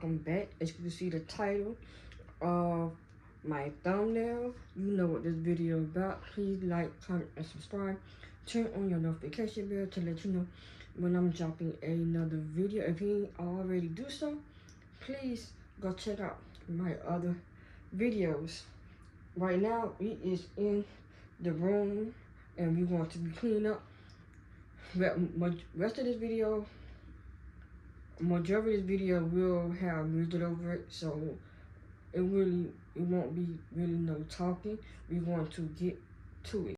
welcome back. As you can see the title of my thumbnail, you know what this video is about. Please like, comment, and subscribe. Turn on your notification bell to let you know when I'm dropping another video. If you ain't already do so, please go check out my other videos. Right now, we is in the room and we want to be cleaning up. Rest of this video, majority of this video will have music over it, so it won't be really no talking. We want to get to it.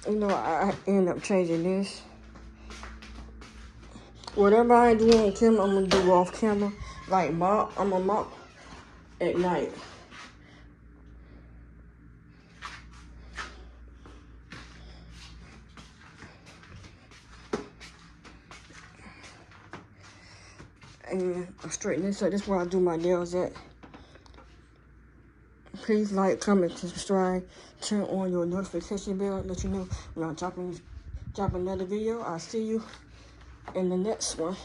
You know, I end up changing this. Whatever I do on camera, I'm gonna do off camera. Like mop, I'm gonna mop at night. And I straighten this up. This is where I do my nails at. Please like, comment, subscribe, turn on your notification bell, let you know when I drop another video. I'll see you in the next one.